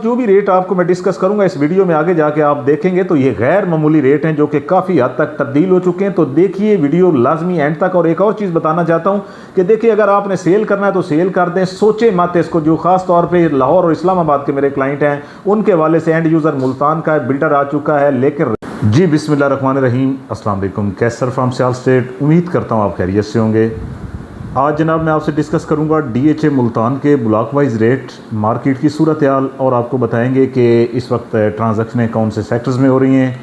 जो भी रेट आपको मैं डिस्कस करूंगा इस वीडियो में, आगे जाके आप देखेंगे तो ये गैर मामूली रेट हैं जो कि काफ़ी हद तक तब्दील हो चुके हैं। तो देखिए वीडियो लाजमी एंड तक। और एक और चीज़ बताना चाहता हूं कि देखिए, अगर आपने सेल करना है तो सेल कर दें, सोचे मत इसको। जो खास तौर पे लाहौर और इस्लामाबाद के मेरे क्लाइंट हैं उनके वाले से एंड यूज़र मुल्तान का बिल्डर आ चुका है। लेकिन जी बिस्मिल्लाहिर्रहमानिर्रहीम, अस्सलाम वालेकुम। कैसर फ्राम सियाल स्टेट। उम्मीद करता हूँ आप खैरियत से होंगे। आज जनाब मैं आपसे डिस्कस करूंगा DHA मुल्तान के ब्लॉक वाइज रेट, मार्केट की सूरत हाल, और आपको बताएंगे कि इस वक्त ट्रांजैक्शनें कौन से सेक्टर्स में हो रही हैं।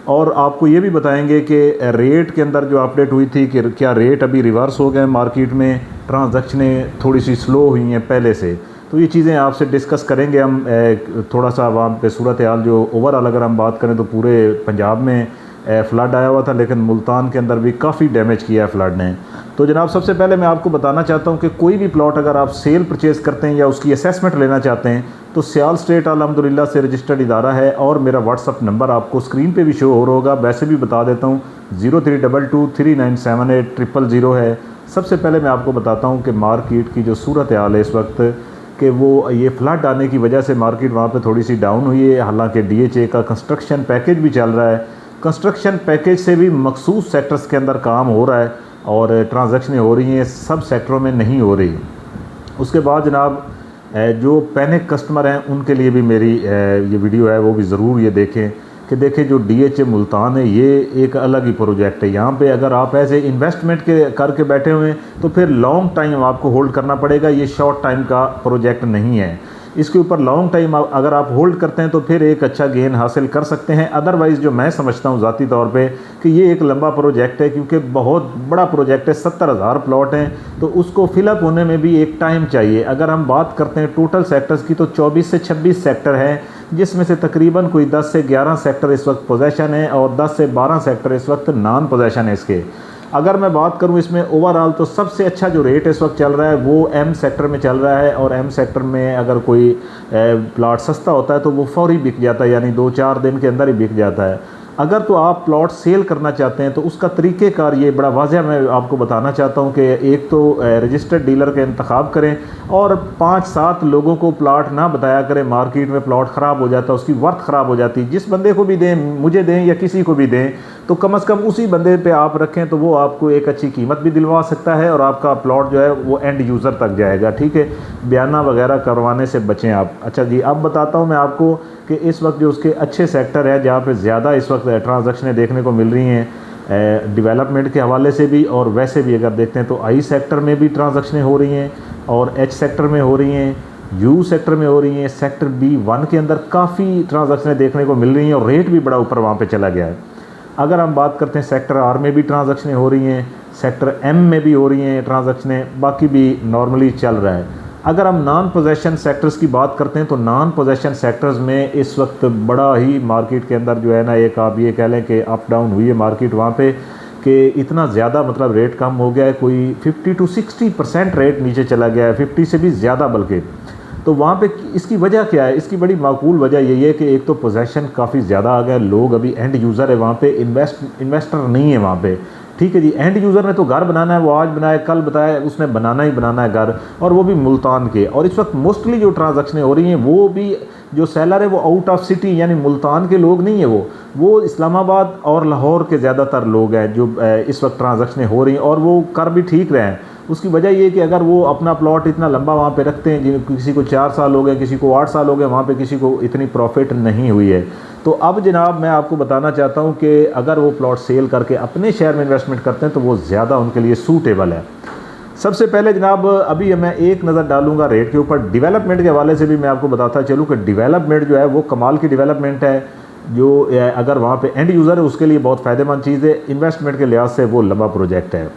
और आपको ये भी बताएंगे कि रेट के अंदर जो अपडेट हुई थी कि क्या रेट अभी रिवर्स हो गए मार्केट में, ट्रांजैक्शनें थोड़ी सी स्लो हुई हैं पहले से। तो ये चीज़ें आपसे डिस्कस करेंगे हम। थोड़ा सा वहाँ पे सूरत हाल जो ओवरऑल अगर हम बात करें तो पूरे पंजाब में फ़्लड आया हुआ था, लेकिन मुल्तान के अंदर भी काफ़ी डैमेज किया है फ़्लड ने। तो जनाब सबसे पहले मैं आपको बताना चाहता हूँ कि कोई भी प्लॉट अगर आप सेल परचेज़ करते हैं या उसकी असेसमेंट लेना चाहते हैं तो सियाल स्टेट अल्हम्दुलिल्लाह से रजिस्टर्ड इदारा है। और मेरा व्हाट्सअप नंबर आपको स्क्रीन पे भी शो हो रहा होगा, वैसे भी बता देता हूँ, 0322397800 है। सबसे पहले मैं आपको बताता हूँ कि मार्केट की जो सूरत हाल है इस वक्त, कि वो ये फ्लड आने की वजह से मार्केट वहाँ पे थोड़ी सी डाउन हुई है। हालांकि DHA का कंस्ट्रक्शन पैकेज भी चल रहा है, कंस्ट्रक्शन पैकेज से भी मखसूस सेक्टर्स के अंदर काम हो रहा है और ट्रांजैक्शनें हो रही हैं, सब सेक्टरों में नहीं हो रही। उसके बाद जनाब जो पैनिक कस्टमर हैं उनके लिए भी मेरी ये वीडियो है, वो भी ज़रूर ये देखें कि देखें जो DHA मुल्तान है ये एक अलग ही प्रोजेक्ट है। यहाँ पे अगर आप ऐसे इन्वेस्टमेंट के करके बैठे हुए हैं तो फिर लॉन्ग टाइम आपको होल्ड करना पड़ेगा। ये शॉर्ट टाइम का प्रोजेक्ट नहीं है, इसके ऊपर लॉन्ग टाइम अगर आप होल्ड करते हैं तो फिर एक अच्छा गेन हासिल कर सकते हैं। अदरवाइज़ जो मैं समझता हूँ ज़ाती तौर पे कि ये एक लंबा प्रोजेक्ट है, क्योंकि बहुत बड़ा प्रोजेक्ट है, 70,000 प्लॉट हैं, तो उसको फिलअप होने में भी एक टाइम चाहिए। अगर हम बात करते हैं टोटल सेक्टर्स की तो 24 से 26 सेक्टर हैं, जिसमें से तकरीबन कोई 10 से 11 सेक्टर इस वक्त पोजेशन है और 10 से 12 सेक्टर इस वक्त नॉन पोजेशन है इसके। अगर मैं बात करूं इसमें ओवरऑल तो सबसे अच्छा जो रेट इस वक्त चल रहा है वो M सेक्टर में चल रहा है। और M सेक्टर में अगर कोई प्लॉट सस्ता होता है तो वो फौरी बिक जाता है, यानी 2-4 दिन के अंदर ही बिक जाता है। अगर तो आप प्लॉट सेल करना चाहते हैं तो उसका तरीक़ेकार ये बड़ा वाज़ह मैं आपको बताना चाहता हूँ कि एक तो रजिस्टर्ड डीलर का इंतखाब करें और 5-7 लोगों को प्लॉट ना बताया करें। मार्केट में प्लॉट ख़राब हो जाता है, उसकी वर्थ ख़राब हो जाती है। जिस बंदे को भी दें, मुझे दें या किसी को भी दें, तो कम से कम उसी बंदे पे आप रखें तो वो आपको एक अच्छी कीमत भी दिलवा सकता है और आपका प्लॉट जो है वो एंड यूज़र तक जाएगा। ठीक है, बयाना वगैरह करवाने से बचें आप। अच्छा जी, अब बताता हूँ मैं आपको कि इस वक्त जो उसके अच्छे सेक्टर है जहाँ पे ज़्यादा इस वक्त ट्रांजैक्शनें देखने को मिल रही हैं डेवलपमेंट के हवाले से भी, और वैसे भी अगर देखते हैं तो I सेक्टर में भी ट्रांजैक्शनें हो रही हैं और H सेक्टर में हो रही हैं, U सेक्टर में हो रही हैं, सेक्टर B1 के अंदर काफ़ी ट्रांजैक्शनें देखने को मिल रही हैं और रेट भी बड़ा ऊपर वहाँ पे चला गया है। अगर हम बात करते हैं सेक्टर R में भी ट्रांजैक्शनें हो रही हैं, सेक्टर M में भी हो रही हैं ट्रांजैक्शनें, बाकी भी नॉर्मली चल रहा है। अगर हम नॉन पोजेशन सेक्टर्स की बात करते हैं तो नॉन पोजेशन सेक्टर्स में इस वक्त बड़ा ही मार्केट के अंदर जो है ना, एक आप ये कह लें कि अप डाउन हुई है मार्केट वहाँ पे, कि इतना ज़्यादा मतलब रेट कम हो गया है, कोई 50 to 60% रेट नीचे चला गया है, 50 से भी ज़्यादा बल्कि। तो वहाँ पे इसकी वजह क्या है? इसकी बड़ी माकूल वजह यही है कि एक तो पोजेशन काफ़ी ज़्यादा आ गया, लोग अभी एंड यूज़र है वहाँ पे, इन्वेस्टर नहीं है वहाँ पे। ठीक है जी, एंड यूज़र ने तो घर बनाना है, वो आज बनाए कल बताए, उसने बनाना ही बनाना है घर, और वो भी मुल्तान के। और इस वक्त मोस्टली जो ट्रांजैक्शनें हो रही हैं वो भी जो सेलर है वो आउट ऑफ सिटी यानी मुल्तान के लोग नहीं है, वो इस्लामाबाद और लाहौर के ज़्यादातर लोग हैं जो इस वक्त ट्रांजैक्शनें हो रही हैं, और वो कर भी ठीक रहे हैं। उसकी वजह ये कि अगर वो अपना प्लॉट इतना लंबा वहाँ पे रखते हैं, किसी को 4 साल हो गए, किसी को 8 साल हो गए, वहाँ पे किसी को इतनी प्रॉफिट नहीं हुई है। तो अब जनाब मैं आपको बताना चाहता हूँ कि अगर वो प्लॉट सेल करके अपने शहर में इन्वेस्टमेंट करते हैं तो वो ज़्यादा उनके लिए सूटेबल है। सबसे पहले जनाब अभी मैं एक नज़र डालूंगा रेट के ऊपर। डेवलपमेंट के हवाले से भी मैं आपको बताता चलूँ कि डेवलपमेंट जो है वो कमाल की डेवलपमेंट है, जो अगर वहाँ पे एंड यूज़र है उसके लिए बहुत फ़ायदेमंद चीज़ है, इन्वेस्टमेंट के लिहाज से वो लंबा प्रोजेक्ट है।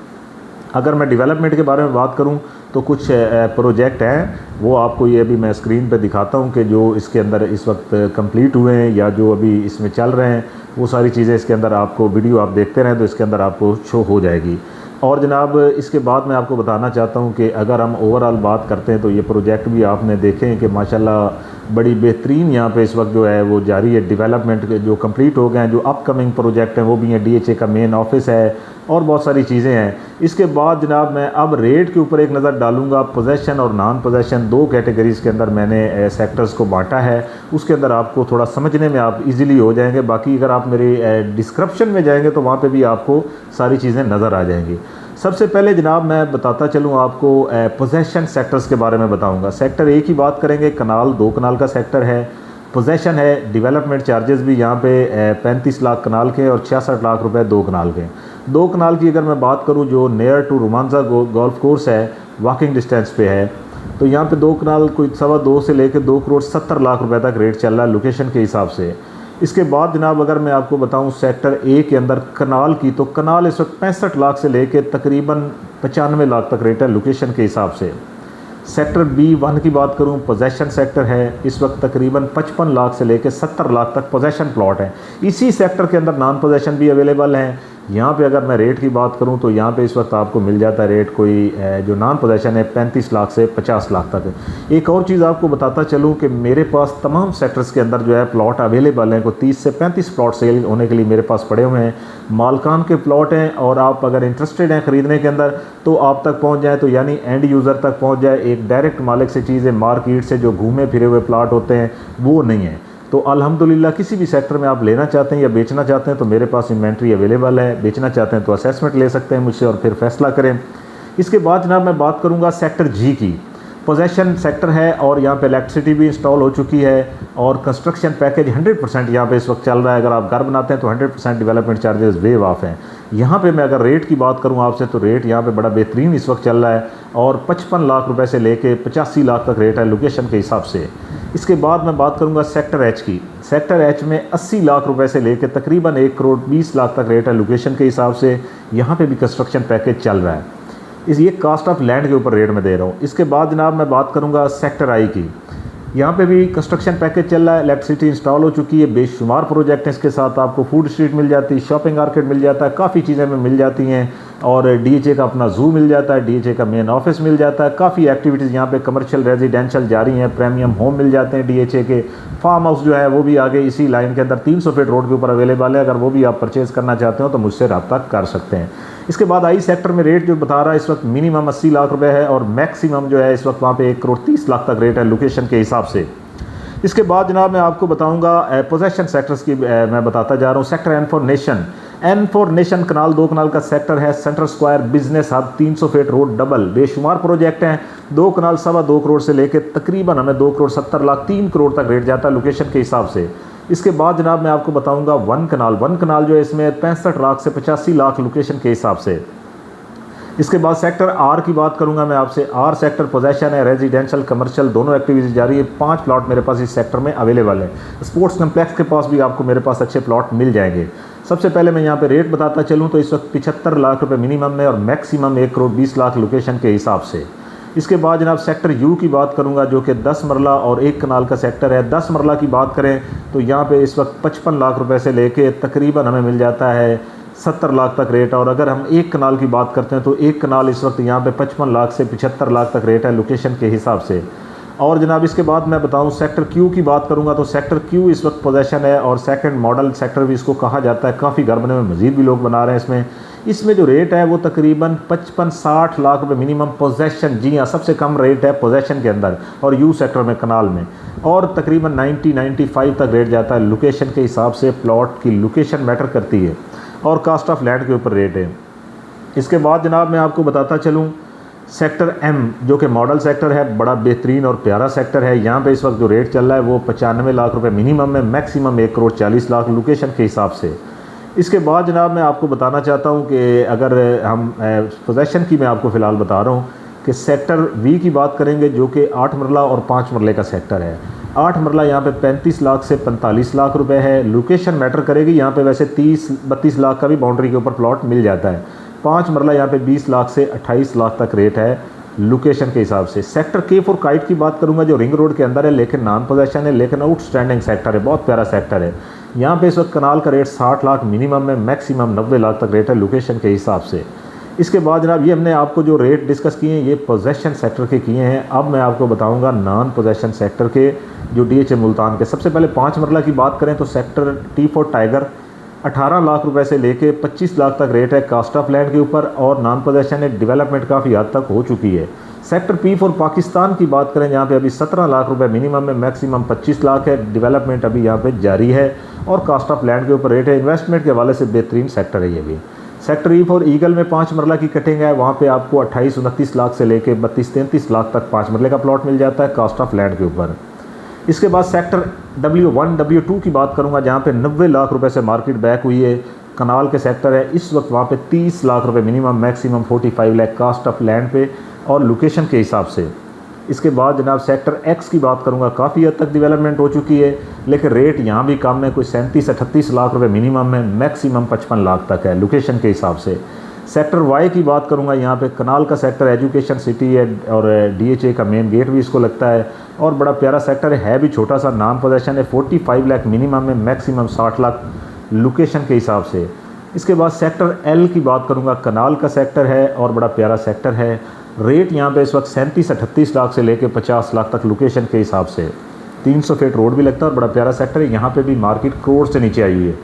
अगर मैं डेवलपमेंट के बारे में बात करूं तो कुछ प्रोजेक्ट हैं, वो आपको ये अभी मैं स्क्रीन पे दिखाता हूं कि जो इसके अंदर इस वक्त कंप्लीट हुए हैं या जो अभी इसमें चल रहे हैं, वो सारी चीज़ें इसके अंदर आपको वीडियो आप देखते रहें तो इसके अंदर आपको शो हो जाएगी। और जनाब इसके बाद मैं आपको बताना चाहता हूं कि अगर हम ओवरऑल बात करते हैं तो ये प्रोजेक्ट भी आपने देखें कि माशाल्लाह बड़ी बेहतरीन यहाँ पे इस वक्त जो है वो जारी है। डेवलपमेंट के जो कंप्लीट हो गए हैं, जो अपकमिंग प्रोजेक्ट हैं वो भी हैं, DHA का मेन ऑफिस है और बहुत सारी चीज़ें हैं। इसके बाद जनाब मैं अब रेट के ऊपर एक नज़र डालूंगा। पोजेशन और नॉन पोजेशन दो कैटेगरीज़ के अंदर मैंने सेक्टर्स को बांटा है, उसके अंदर आपको थोड़ा समझने में आप इजीली हो जाएंगे। बाकी अगर आप मेरी डिस्क्रिप्शन में जाएंगे तो वहाँ पे भी आपको सारी चीज़ें नज़र आ जाएंगी। सबसे पहले जनाब मैं बताता चलूँ आपको पोजेशन सेक्टर्स के बारे में बताऊँगा। सेक्टर ए की बात करेंगे, कनाल 2 कनाल का सेक्टर है। पोजेशन है, डेवलपमेंट चार्जेस भी यहाँ पे 35 लाख कनाल के और 66 लाख रुपए 2 कनाल के। 2 कनाल की अगर मैं बात करूँ जो नियर टू रोमांसा गोल्फ कोर्स है, वॉकिंग डिस्टेंस पे है, तो यहाँ पे 2 कनाल कोई 2.25 से लेकर 2 करोड़ 70 लाख रुपए तक रेट चल रहा है लोकेशन के हिसाब से। इसके बाद जनाब अगर मैं आपको बताऊं सेक्टर ए के अंदर कनाल की, तो कनाल इस वक्त 65 लाख से लेकर तकरीबन 95 लाख तक रेट है लोकेशन के हिसाब से। सेक्टर B1 की बात करूं, पोजेशन सेक्टर है, इस वक्त तकरीबन 55 लाख से लेकर 70 लाख तक पोजेशन प्लॉट है। इसी सेक्टर के अंदर नॉन पोजेशन भी अवेलेबल हैं। यहाँ पे अगर मैं रेट की बात करूँ तो यहाँ पे इस वक्त आपको मिल जाता है रेट कोई जो नॉन पोजेशन है 35 लाख से 50 लाख तक है। एक और चीज़ आपको बताता चलूँ कि मेरे पास तमाम सेक्टर्स के अंदर जो है प्लॉट अवेलेबल हैं। कोई 30 से 35 प्लॉट सेल होने के लिए मेरे पास पड़े हुए हैं, मालकान के प्लॉट हैं। और आप अगर इंटरेस्टेड हैं ख़रीदने के अंदर तो आप तक पहुँच जाए, तो यानी एंड यूज़र तक पहुँच जाए। एक डायरेक्ट मालिक से चीज़ें मार्केट से जो घूमे फिरे हुए प्लाट होते हैं वो नहीं है। तो अल्हम्दुलिल्लाह किसी भी सेक्टर में आप लेना चाहते हैं या बेचना चाहते हैं तो मेरे पास इन्वेंट्री अवेलेबल है। बेचना चाहते हैं तो असेसमेंट ले सकते हैं मुझसे और फिर फैसला करें। इसके बाद जनाब मैं बात करूंगा सेक्टर जी की। पोजेशन सेक्टर है और यहाँ पे इलेक्ट्रिसिटी भी इंस्टॉल हो चुकी है और कंस्ट्रक्शन पैकेज 100% यहाँ पे इस वक्त चल रहा है। अगर आप घर बनाते हैं तो 100% डेवलपमेंट चार्जेस वेव ऑफ हैं। यहाँ पे मैं अगर रेट की बात करूँ आपसे तो रेट यहाँ पे बड़ा बेहतरीन इस वक्त चल रहा है और 55 लाख रुपए से लेके 85 लाख तक रेट है लोकेशन के हिसाब से। इसके बाद मैं बात करूँगा सेक्टर एच की। सेक्टर एच में 80 लाख रुपए से लेकर तकरीबन 1 करोड़ 20 लाख तक रेट है लोकेशन के हिसाब से। यहाँ पे भी कंस्ट्रक्शन पैकेज चल रहा है। ये कास्ट ऑफ लैंड के ऊपर रेट में दे रहा हूँ। इसके बाद जनाब मैं बात करूँगा सेक्टर आई की। यहाँ पे भी कंस्ट्रक्शन पैकेज चल रहा है, इलेक्ट्रिसिटी इंस्टॉल हो चुकी है, बेशुमार प्रोजेक्ट हैं। इसके साथ आपको फूड स्ट्रीट मिल जाती है, शॉपिंग मार्केट मिल जाता है, काफ़ी चीज़ें में मिल जाती हैं और DHA का अपना जू मिल जाता है, DHA का मेन ऑफिस मिल जाता है। काफ़ी एक्टिविटीज़ यहाँ पे कमर्शियल रेजिडेंशियल जारी हैं, प्रीमियम होम मिल जाते हैं DHA के। फार्म हाउस जो है वो भी आगे इसी लाइन के अंदर 300 फीट रोड के ऊपर अवेलेबल है। अगर वो भी आप परचेज़ करना चाहते हो तो मुझसे रब्ता कर सकते हैं। इसके बाद आई सेक्टर में रेट जो बता रहा है इस वक्त मिनिमम 80 लाख रुपए है और मैक्सिमम जो है इस वक्त वहाँ पे 1 करोड़ 30 लाख तक रेट है लोकेशन के हिसाब से। इसके बाद जनाब मैं आपको बताऊंगा पोजेशन सेक्टर्स की मैं बताता जा रहा हूँ। सेक्टर एन फॉर नेशन कनाल 2 कनाल का सेक्टर है। Centre square business hub 300 feet road double, बेशुमार प्रोजेक्ट हैं। 2 कनाल 2.25 करोड़ से लेकर तकरीबन हमें 2 करोड़ 70 लाख 3 करोड़ तक रेट जाता है लोकेशन के हिसाब से। इसके बाद जनाब मैं आपको बताऊंगा 1 कनाल जो है इसमें 65 लाख से 85 लाख लोकेशन के हिसाब से। इसके बाद सेक्टर आर की बात करूंगा मैं आपसे। आर सेक्टर पोजेशन है, रेजिडेंशियल कमर्शियल दोनों एक्टिविटीज जारी है। 5 प्लॉट मेरे पास इस सेक्टर में अवेलेबल है। स्पोर्ट्स कम्प्लेक्स के पास भी आपको मेरे पास अच्छे प्लॉट मिल जाएंगे। सबसे पहले मैं यहाँ पे रेट बताता चलूँ तो इस वक्त 75 लाख रुपए मिनिमम में और मैक्सिमम 1 करोड़ 20 लाख लोकेशन के हिसाब से। इसके बाद जनाब सेक्टर यू की बात करूंगा जो कि 10 मरला और 1 कनाल का सेक्टर है। 10 मरला की बात करें तो यहाँ पे इस वक्त 55 लाख रुपए से लेके तकरीबन हमें मिल जाता है 70 लाख तक रेट। और अगर हम 1 कनाल की बात करते हैं तो 1 कनाल इस वक्त यहाँ पे 55 लाख से 75 लाख तक रेट है लोकेशन के हिसाब से। और जनाब इसके बाद मैं बताऊं सेक्टर क्यू की बात करूंगा तो सेक्टर क्यू इस वक्त पोजेशन है और सेकंड मॉडल सेक्टर भी इसको कहा जाता है। काफ़ी घर बने में मज़ीद भी लोग बना रहे हैं इसमें जो रेट है वो तकरीबन 55-60 लाख रुपए मिनिमम पोजेशन। जी हाँ, सबसे कम रेट है पोजेशन के अंदर और यू सेक्टर में कनाल में। और तकरीबन 90-95 तक रेट जाता है लोकेशन के हिसाब से। प्लॉट की लोकेशन मैटर करती है और कास्ट ऑफ लैंड के ऊपर रेट है। इसके बाद जनाब मैं आपको बताता चलूँ सेक्टर एम जो कि मॉडल सेक्टर है, बड़ा बेहतरीन और प्यारा सेक्टर है। यहाँ पे इस वक्त जो रेट चल रहा है वो 95 लाख रुपए मिनिमम में, मैक्सिमम 1 करोड़ 40 लाख लोकेशन के हिसाब से। इसके बाद जनाब मैं आपको बताना चाहता हूँ कि अगर हम पोजेशन की मैं आपको फ़िलहाल बता रहा हूँ कि सेक्टर वी की बात करेंगे जो कि 8 मरला और 5 मरले का सेक्टर है। 8 मरला यहाँ पे 35 लाख से 45 लाख रुपए है। लोकेशन मैटर करेगी, यहाँ पे वैसे 30-32 लाख का भी बाउंड्री के ऊपर प्लॉट मिल जाता है। 5 मरला यहाँ पे 20 लाख से 28 लाख तक रेट है लोकेशन के हिसाब से। सेक्टर के फॉर काइट की बात करूँगा जो रिंग रोड के अंदर है लेकिन नॉन पोजेशन है लेकिन आउटस्टैंडिंग सेक्टर है, बहुत प्यारा सेक्टर है। यहाँ पे इस वक्त कनाल का रेट 60 लाख मिनिमम में, मैक्सिमम 90 लाख तक रेट है लोकेशन के हिसाब से। इसके बाद जनाब ये हमने आपको जो रेट डिस्कस किए हैं ये पोजेशन सेक्टर के किए हैं। अब मैं आपको बताऊंगा नॉन पोजेशन सेक्टर के जो DHA मुल्तान के। सबसे पहले 5 मरला की बात करें तो सेक्टर T4 टाइगर 18 लाख रुपए से लेके 25 लाख तक रेट है कास्ट ऑफ लैंड के ऊपर, और नॉन पोजेशन डेवलपमेंट काफ़ी हद तक हो चुकी है। सेक्टर पी फॉर पाकिस्तान की बात करें, जहाँ पे अभी 17 लाख रुपए मिनिमम में, मैक्सिमम 25 लाख है। डेवलपमेंट अभी यहाँ पे जारी है और कास्ट ऑफ लैंड के ऊपर रेट है। इन्वेस्टमेंट के हवाले से बेहतरीन सेक्टर है ये भी। सेक्टर ई फॉर ईगल में 5 मरला की कटिंग है, वहाँ पे आपको 28-29 लाख से लेके 32-33 लाख तक 5 मरले का प्लॉट मिल जाता है कास्ट ऑफ लैंड के ऊपर। इसके बाद सेक्टर W1 W2 की बात करूँगा, जहाँ पे 90 लाख रुपए से मार्केट बैक हुई है। कनाल के सेक्टर है, इस वक्त वहाँ पे 30 लाख रुपए minimum, maximum 45 lakh cost of land पे और लोकेशन के हिसाब से। इसके बाद जनाब सेक्टर एक्स की बात करूँगा, काफ़ी हद तक डेवलपमेंट हो चुकी है, लेकिन रेट यहाँ भी कम है, कोई 37-38 लाख रुपए मिनिमम है, मैक्सिमम 55 लाख तक है लोकेशन के हिसाब से। सेक्टर वाई की बात करूँगा, यहाँ पे कनाल का सेक्टर एजुकेशन सिटी है और DHA का मेन गेट भी इसको लगता है, और बड़ा प्यारा सेक्टर है भी छोटा सा, नॉन पोजेशन है। 45 लाख मिनिमम में, मैक्सिमम 60 लाख लोकेशन के हिसाब से। इसके बाद सेक्टर एल की बात करूँगा, कनाल का सेक्टर है और बड़ा प्यारा सेक्टर है। रेट यहाँ पे इस वक्त 37-38 लाख से लेके 50 लाख तक लोकेशन के हिसाब से। 300 फीट रोड भी लगता है और बड़ा प्यारा सेक्टर है। यहाँ पे भी मार्केट करोड़ से नीचे आई हुई है।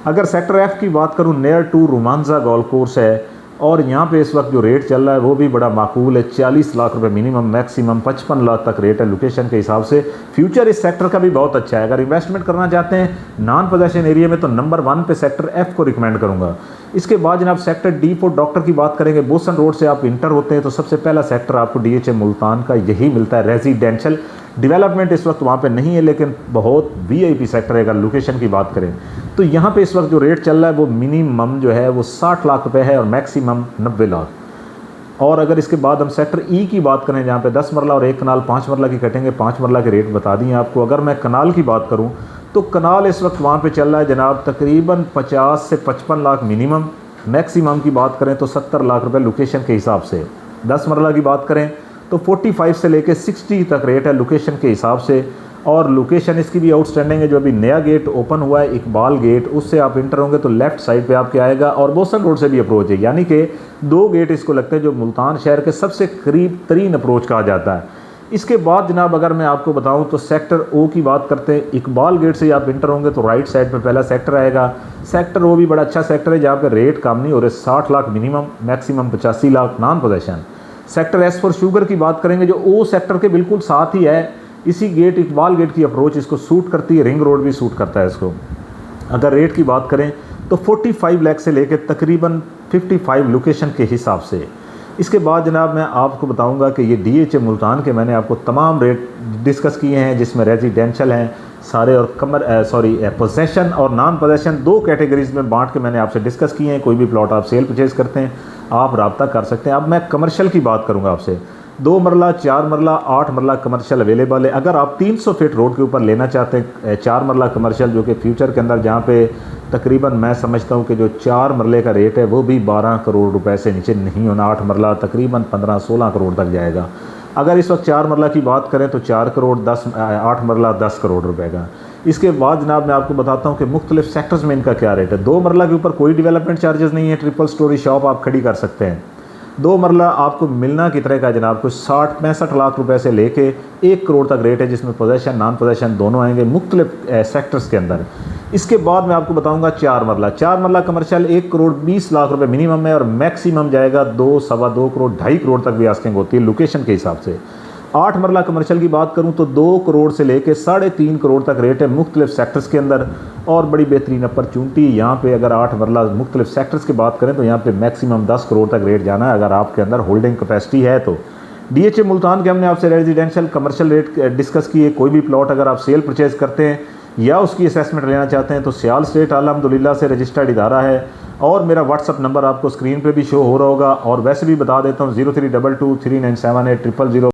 अगर सेक्टर एफ की बात करूँ, near to Romanza golf course है, और यहाँ पे इस वक्त जो रेट चल रहा है वो भी बड़ा माकूल है। 40 लाख रुपए मिनिमम, मैक्सिमम 55 लाख तक रेट है लोकेशन के हिसाब से। फ्यूचर इस सेक्टर का भी बहुत अच्छा है। अगर इन्वेस्टमेंट करना चाहते हैं नॉन पोजेशन एरिया में, तो नंबर 1 पे सेक्टर एफ को रिकमेंड करूँगा। इसके बाद जनाब सेक्टर डी फॉर डॉक्टर की बात करेंगे, बोसन रोड से आप इंटर होते हैं तो सबसे पहला सेक्टर आपको DHA मुल्तान का यही मिलता है। रेजिडेंशियल डेवलपमेंट इस वक्त वहाँ पे नहीं है, लेकिन बहुत VIP सेक्टर है। अगर लोकेशन की बात करें तो यहाँ पे इस वक्त जो रेट चल रहा है वो मिनिमम जो है वो 60 लाख रुपए है और मैक्सिमम 90 लाख। और अगर इसके बाद हम सेक्टर ई की बात करें, जहाँ पे 10 मरला और 1 कनाल 5 मरला की कटेंगे, 5 मरला के रेट बता दिए आपको। अगर मैं कनाल की बात करूँ तो कनाल इस वक्त वहाँ पे चल रहा है जनाब तकरीबन 50 से 55 लाख मिनिमम, मैक्सिमम की बात करें तो 70 लाख रुपए लोकेशन के हिसाब से। 10 मरला की बात करें तो 45 से लेके 60 तक रेट है लोकेशन के हिसाब से। और लोकेशन इसकी भी आउटस्टैंडिंग है। जो अभी नया गेट ओपन हुआ है इकबाल गेट, उससे आप इंटर होंगे तो लेफ़्ट साइड पे आपके आएगा, और बोसन रोड से भी अप्रोच है, यानी कि 2 गेट इसको लगते हैं जो मुल्तान शहर के सबसे करीब तरीन अप्रोच कहा जाता है। इसके बाद जनाब अगर मैं आपको बताऊं तो सेक्टर ओ की बात करते हैं। इकबाल गेट से आप इंटर होंगे तो राइट साइड पे पहला सेक्टर आएगा। सेक्टर ओ भी बड़ा अच्छा सेक्टर है, जहाँ पे रेट कम नहीं हो रहे, 60 lakh minimum, maximum 85 lakh non possession. Sector S for sugar की बात करेंगे, जो ओ सेक्टर के बिल्कुल साथ ही है। इसी गेट इकबाल गेट की अप्रोच इसको सूट करती है, रिंग रोड भी सूट करता है इसको। अगर रेट की बात करें तो 45 लाख से लेकर तकरीबन 55 लोकेशन के हिसाब से। इसके बाद जनाब मैं आपको बताऊंगा कि ये DHA मुल्तान के मैंने आपको तमाम रेट डिस्कस किए हैं, जिसमें रेजिडेंशियल हैं सारे और पोजेशन और नॉन पोजेशन 2 कैटेगरीज में बांट के मैंने आपसे डिस्कस किए हैं। कोई भी प्लॉट आप सेल परचेज करते हैं आप रब्ता कर सकते हैं। अब मैं कमर्शियल की बात करूँगा आपसे। 2 मरला, 4 मरला, 8 मरला कमर्शियल अवेलेबल है। अगर आप 300 फीट रोड के ऊपर लेना चाहते हैं 4 मरला कमर्शियल, जो कि फ्यूचर के अंदर जहाँ पे तकरीबन मैं समझता हूँ कि जो 4 मरले का रेट है वो भी 12 करोड़ रुपए से नीचे नहीं होना। 8 मरला तकरीबन 15-16 करोड़ तक जाएगा। अगर इस वक्त 4 मरला की बात करें तो 4 करोड़ 8 मरला 10 करोड़ रुपए का। इसके बाद जनाब मैं आपको बताता हूँ कि मुख्तलिफ सेक्टर्स में इनका क्या रेट है। 2 मरला के ऊपर कोई डेवलपमेंट चार्जेस नहीं है, ट्रिपल स्टोरी शॉप आप खड़ी कर सकते हैं। 2 मरला आपको मिलना कितने का जनाब, कुछ 60-65 लाख रुपए से लेके 1 करोड़ तक रेट है, जिसमें पोजेशन नॉन पोजेशन दोनों आएंगे मुख्तलिफ सेक्टर्स के अंदर। इसके बाद मैं आपको बताऊंगा 4 मरला। 4 मरला कमर्शियल 1 करोड़ 20 लाख रुपए मिनिमम है और मैक्सिमम जाएगा 2, सवा 2 करोड़, 2.5 करोड़ तक भी आस्किंग होती है लोकेशन के हिसाब से। 8 मरला कमर्शियल की बात करूं तो 2 करोड़ से लेके 3.5 करोड़ तक रेट है मुख्तलिफ सेक्टर्स के अंदर, और बड़ी बेहतरीन अपॉर्चुनिटी यहाँ पे। अगर 8 मरला मुख्तलिफ सेक्टर्स की बात करें तो यहाँ पे मैक्सिमम 10 करोड़ तक रेट जाना है, अगर आपके अंदर होल्डिंग कैपेसिटी है तो। DHA मुल्तान के हमने आपसे रेजिडेंशियल कमर्शियल रेट डिस्कस किए। कोई भी प्लॉट अगर आप सेल परचेज करते हैं या उसकी असेसमेंट लेना चाहते हैं तो सियाल स्टेट अल्हम्दुलिल्लाह से रजिस्टर्ड इदारा है, और मेरा व्हाट्सअप नंबर आपको स्क्रीन पे भी शो हो रहा होगा। और वैसे भी बता देता हूँ 0322 3978000।